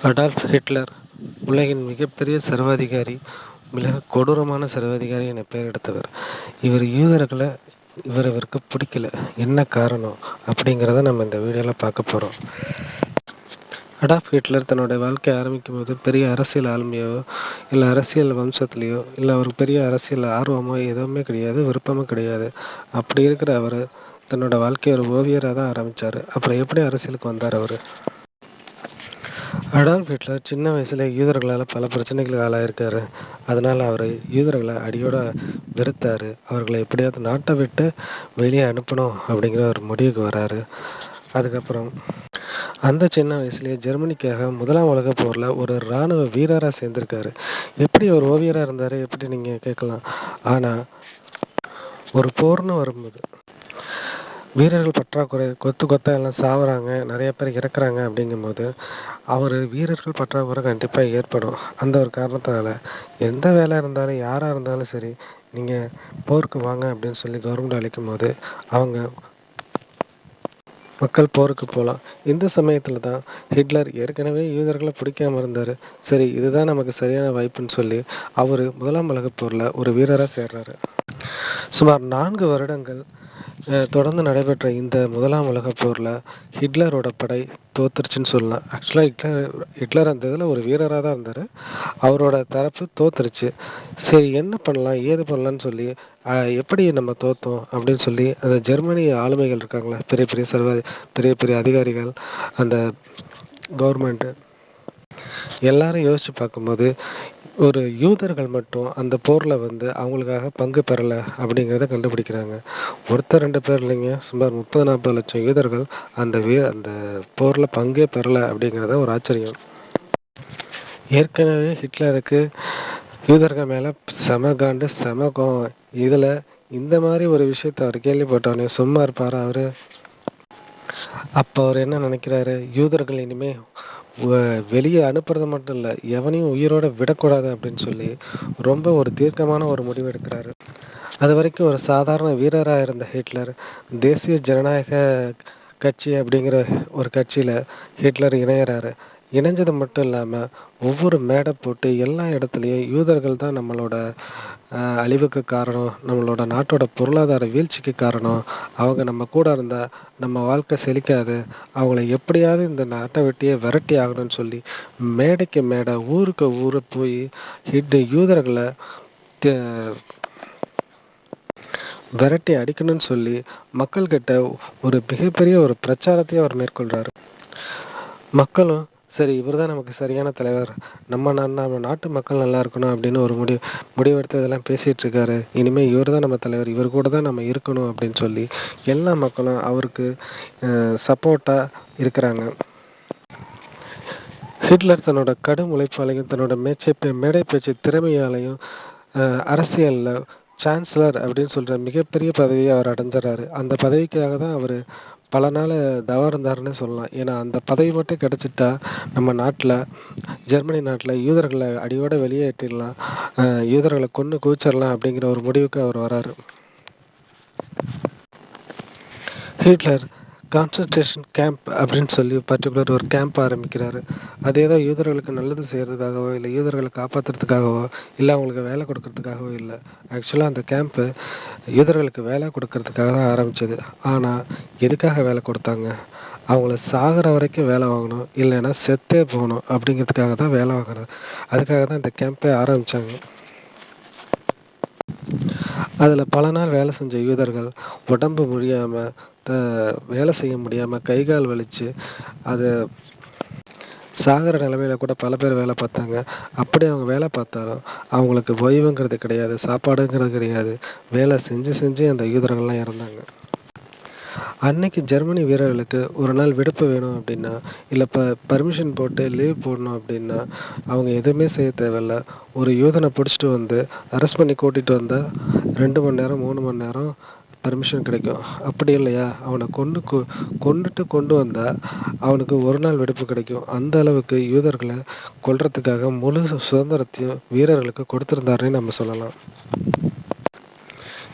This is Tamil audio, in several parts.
அடால்ஃப் ஹிட்லர் உலகின் மிகப்பெரிய சர்வாதிகாரி, மிக கொடூரமான சர்வாதிகாரி என பெயர் எடுத்தவர். இவருக்கு பிடிக்கல. என்ன காரணம் அப்படிங்கிறத நம்ம இந்த வீடியோவில் பார்க்க போகிறோம். அடால்ஃப் ஹிட்லர் தன்னுடைய வாழ்க்கையை ஆரம்பிக்கும் போது பெரிய அரசியல் ஆளுமையோ இல்லை அரசியல் வம்சத்துலேயோ இல்லை அவருக்கு பெரிய அரசியல் ஆர்வமோ எதுவுமே கிடையாது, விருப்பமும் கிடையாது. அப்படி இருக்கிற அவர் தன்னோட வாழ்க்கையை ஒரு ஓவியராக தான் ஆரம்பித்தார். அப்புறம் எப்படி அரசியலுக்கு வந்தார் அவர்? அடால்ஃப் ஹிட்லர் சின்ன வயசுல யூதர்களால் பல பிரச்சனைகளுக்கு ஆளாயிருக்காரு. அதனால் அவர் யூதர்களை அடியோட வெறுத்தார். அவர்களை எப்படியாவது நாட்டை விட்டு வெளியே அனுப்பணும் அப்படிங்கிற ஒரு முடிவுக்கு வராரு. அதுக்கப்புறம் அந்த சின்ன வயசுலேயே ஜெர்மனிக்காக முதலாம் உலகப் போரில் ஒரு இராணுவ வீரராக சேர்ந்திருக்காரு. எப்படி ஒரு ஓவியராக இருந்தார் எப்படி நீங்கள் கேட்கலாம். ஆனால் ஒரு போர்னு வரும்போது வீரர்கள் பற்றாக்குறை, கொத்தா எல்லாம் சாவுறாங்க, நிறைய பேர் இறக்குறாங்க. அப்படிங்கும்போது அவர் வீரர்கள் பற்றாக்குறை கண்டிப்பாக ஏற்படும். அந்த ஒரு காரணத்தினால எந்த வேலை இருந்தாலும் யாராக இருந்தாலும் சரி, நீங்கள் போருக்கு வாங்க அப்படின்னு சொல்லி கவர்மெண்ட் அழைக்கும் போது அவங்க மக்கள் போருக்கு போகலாம். இந்த சமயத்தில் தான் ஹிட்லர் ஏற்கனவே யூதர்களை பிடிக்காம இருந்தார். சரி, இதுதான் நமக்கு சரியான வாய்ப்புன்னு சொல்லி அவர் முதலாம் உலகப் போரில் ஒரு வீரராக சேர்றாரு. சுமார் 4 வருடங்கள் தொடர்ந்து நடைபெற்ற இந்த முதலாம் உலகப் போரில் ஹிட்லரோட படை தோத்துருச்சுன்னு சொல்லலாம். ஆக்சுவலாக ஹிட்லர் அந்த இதில் ஒரு வீரராக தான் இருந்தார். அவரோட தரப்பு தோத்துருச்சு. சரி, என்ன பண்ணலாம் ஏது பண்ணலான்னு சொல்லி எப்படி நம்ம தோற்றோம் அப்படின்னு சொல்லி அந்த ஜெர்மனி ஆளுமைகள் இருக்காங்களே, பெரிய பெரிய அதிகாரிகள், அந்த கவர்மெண்ட்டு எல்லாரும் யோசித்து பார்க்கும்போது ஒரு யூதர்கள் மட்டும் அந்த போரில் அவங்களுக்காக பங்கு பெறலை அப்படிங்கிறத கண்டுபிடிக்கிறாங்க. ஒருத்தர் 2 பேர் இல்லைங்க, சுமார் 30-40 லட்சம் யூதர்கள் அந்த போரில் பங்கே பெறலை அப்படிங்கிறத ஒரு ஆச்சரியம். ஏற்கனவே ஹிட்லருக்கு யூதர்கள் மேலே செம காண்டு, செம கோவம். இதில் இந்த மாதிரி ஒரு விஷயத்த அவர் கேள்விப்பட்டவனே சும்மா இருப்பார் அவர்? அப்போ அவர் என்ன நினைக்கிறாரு, யூதர்கள் இனிமேல் வெளியே அனுப்புறது மட்டும் இல்லை, எவனையும் உயிரோட விடக்கூடாது அப்படின்னு சொல்லி ரொம்ப ஒரு தீர்க்கமான ஒரு முடிவு எடுக்கிறாரு. அது வரைக்கும் ஒரு சாதாரண வீரராக இருந்த ஹிட்லர் தேசிய ஜனநாயக கட்சி அப்படிங்கிற ஒரு கட்சியில் ஹிட்லர் இணையிறாரு. இணைஞ்சது மட்டும் இல்லாமல் ஒவ்வொரு மேடை போட்டு எல்லா இடத்துலையும் யூதர்கள் தான் நம்மளோட அழிவுக்கு காரணம், நம்மளோட நாட்டோட பொருளாதார வீழ்ச்சிக்கு காரணம், அவங்க நம்ம கூட இருந்தால் நம்ம வாழ்க்கை செழிக்காது, அவங்கள எப்படியாவது இந்த நாட்டை விட்டியே விரட்டி ஆகணும்னு சொல்லி மேடைக்கு மேடை ஊருக்கு ஊர் போய் யூதர்களை விரட்டி அடிக்கணும்னு சொல்லி மக்கள்கிட்ட ஒரு மிகப்பெரிய ஒரு பிரச்சாரத்தையே அவர் மேற்கொள்கிறாரு. மக்களும் சரி, இவர் தான் நமக்கு சரியான தலைவர், நம்ம நாட்டு மக்கள் நல்லா இருக்கணும் அப்படின்னு ஒரு முடிவெடுத்து இதெல்லாம் பேசிகிட்டு இருக்காரு, இனிமேல் இவர் தான் நம்ம தலைவர், இவர் கூட தான் நம்ம இருக்கணும் அப்படின்னு சொல்லி எல்லா மக்களும் அவருக்கு சப்போர்ட்டாக இருக்கிறாங்க. ஹிட்லர் தன்னோட கடும் உழைப்பாலையும் தன்னோட மேடை பேச்சு திறமையாலையும் அரசியலில் சான்சலர் அப்படின்னு சொல்கிற மிகப்பெரிய பதவியை அவர் அடைஞ்சிடறாரு. அந்த பதவிக்காக தான் அவர் பல நாள் தவம் இருந்தாருன்னு சொல்லலாம். ஏன்னா அந்த பதவி மட்டும் கிடச்சிட்டா நம்ம நாட்டில், ஜெர்மனி நாட்டில் யூதர்களை அடியோடு வெளியேற்றிடலாம், யூதர்களை கொன்று குவிச்சிடலாம் அப்படிங்கிற ஒரு முடிவுக்கு அவர் வராரு. ஹிட்லர் கான்சன்ட்ரேஷன் கேம்ப் அப்படின்னு சொல்லி பர்டிகுலர் ஒரு கேம்ப் ஆரம்பிக்கிறாரு. அது ஏதோ யூதர்களுக்கு நல்லது செய்கிறதுக்காகவோ இல்லை யூதர்களை காப்பாற்றுறதுக்காகவோ இல்லை அவங்களுக்கு வேலை கொடுக்கறதுக்காகவோ இல்லை. ஆக்சுவலாக அந்த கேம்ப்பு யூதர்களுக்கு வேலை கொடுக்கறதுக்காக தான் ஆரம்பித்தது. ஆனால் எதுக்காக வேலை கொடுத்தாங்க? அவங்கள சாகிற வரைக்கும் வேலை வாங்கணும், இல்லைன்னா செத்தே போகணும் அப்படிங்கிறதுக்காக தான் வேலை வாங்குறது. அதுக்காக தான் இந்த கேம்பே ஆரம்பித்தாங்க. அதில் பல நாள் வேலை செஞ்ச யூதர்கள் உடம்பு முடியாமல், வேலை செய்ய முடியாமல், கை கால் வலிச்சு அதை சாகிற நிலமையில கூட பல பேர் வேலை பார்த்தாங்க. அப்படி அவங்க வேலை பார்த்தாலும் அவங்களுக்கு ஓய்வுங்கிறது கிடையாது, சாப்பாடுங்கிறது கிடையாது. வேலை செஞ்சு அந்த யூதர்கள்லாம் இறந்தாங்க. அன்னைக்கு ஜெர்மனி வீரர்களுக்கு ஒரு நாள் விடுப்பு வேணும் அப்படின்னா, இல்லை பர்மிஷன் போட்டு லீவ் போடணும் அப்படின்னா அவங்க எதுவுமே செய்ய தேவையில்ல. ஒரு யூதனை பிடிச்சிட்டு அரெஸ்ட் பண்ணி கூட்டிகிட்டு வந்தால் 2 மணி நேரம் 3 மணி நேரம் பர்மிஷன் கிடைக்கும். அப்படி இல்லையா, அவனை கொண்டுட்டு கொண்டு வந்தால் அவனுக்கு ஒரு நாள் விடுப்பு கிடைக்கும். அந்த அளவுக்கு யூதர்களை கொல்றதுக்காக முழு சுதந்திரத்தையும் வீரர்களுக்கு கொடுத்துருந்தாருன்னு நம்ம சொல்லலாம்.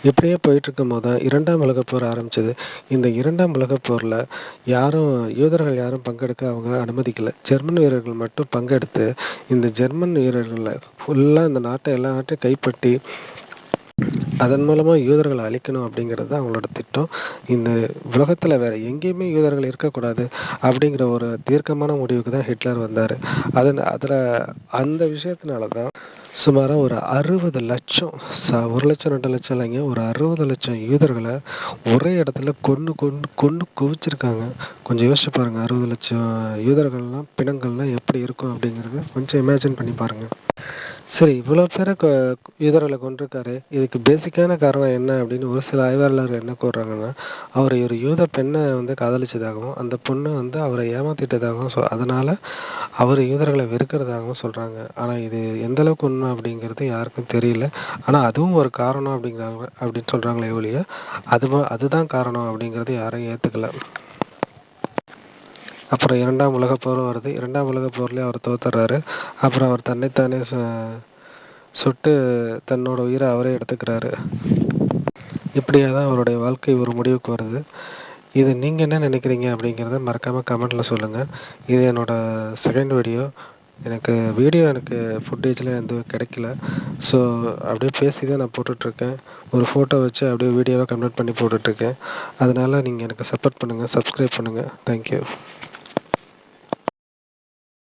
இப்படியே போயிட்டு இருக்கும்போது தான் 2ஆம் உலகப் போர் ஆரம்பிச்சது. இந்த 2ஆம் உலகப் போர்ல யூதர்கள் யாரும் பங்கெடுக்க அவங்க அனுமதிக்கல. ஜெர்மன் வீரர்கள் மட்டும் பங்கெடுத்து, இந்த ஜெர்மன் வீரர்கள ஃபுல்லா இந்த எல்லா நாட்டையும் கைப்பற்றி, அதன் மூலமா யூதர்கள அழிக்கணும் அப்படிங்கிறது தான் அவங்களோட திட்டம். இந்த உலகத்துல வேற எங்கேயுமே யூதர்கள் இருக்கக்கூடாது அப்படிங்கிற ஒரு தீர்க்கமான முடிவுக்கு தான் ஹிட்லர் வந்தாரு. அதுல அந்த விஷயத்தினால தான் சுமாரா ஒரு 60,00,000 1,00,000 2,00,000 இல்லைங்க. ஒரு 60,00,000 யூதர்கள ஒரே இடத்துல கொன்னு கொன்னு கொன்னு குவிச்சிருக்காங்க. கொஞ்சம் யோசிச்சு பாருங்க. 60,00,000 யூதர்கள்லாம் பிணங்கள்லாம் எப்படி இருக்கும் அப்படிங்கிறத கொஞ்சம் இமேஜின் பண்ணி பாருங்க. சரி, இவ்வளோ பேர யூதர்கள கொன்றுருக்காரு. இதுக்கு பேசிக்கான காரணம் என்ன அப்படின்னு ஒரு சில ஆய்வாளர்கள் என்ன கூறுறாங்கன்னா, அவர் ஒரு யூத பெண்ண காதலிச்சதாகவும், அந்த பொண்ணு அவர ஏமாத்திட்டதாகவும் அதனால அவர் யூதர்கள வெறுக்கிறதாகவும் சொல்றாங்க. ஆனா இது எந்த அளவுக்கு உண்மை அப்படிங்கிறது யாருக்கும் தெரியல. ஆனா அதுவும் ஒரு காரணம் அப்படின்னு சொல்றாங்களே ஒழிய, அதுதான் காரணம் அப்படிங்கிறது யாரும் ஏத்துக்கல. அப்புறம் 2ஆம் உலகப் போரும் வருது. 2ஆம் உலகப் போர்லயும் அவர் தோத்துடுறாரு. அப்புறம் அவர் தன்னைத்தானே சுட்டு தன்னோட உயிரை அவரே எடுத்துக்கிறாரு. இப்படியே தான் அவருடைய வாழ்க்கை ஒரு முடிவுக்கு வருது. இது நீங்கள் என்ன நினைக்கிறீங்க அப்படிங்கிறத மறக்காமல் கமெண்ட்டில் சொல்லுங்கள். இது என்னோட செகண்ட் வீடியோ. எனக்கு ஃபுட்டேஜில் எதுவும் கிடைக்கல. ஸோ அப்படியே பேசி தான் நான் போட்டுட்ருக்கேன். ஒரு ஃபோட்டோ வச்சு அப்படியே வீடியோவாக கன்வெர்ட் பண்ணி போட்டுட்ருக்கேன். அதனால் நீங்கள் எனக்கு சப்போர்ட் பண்ணுங்கள், சப்ஸ்கிரைப் பண்ணுங்கள். தேங்க்யூ.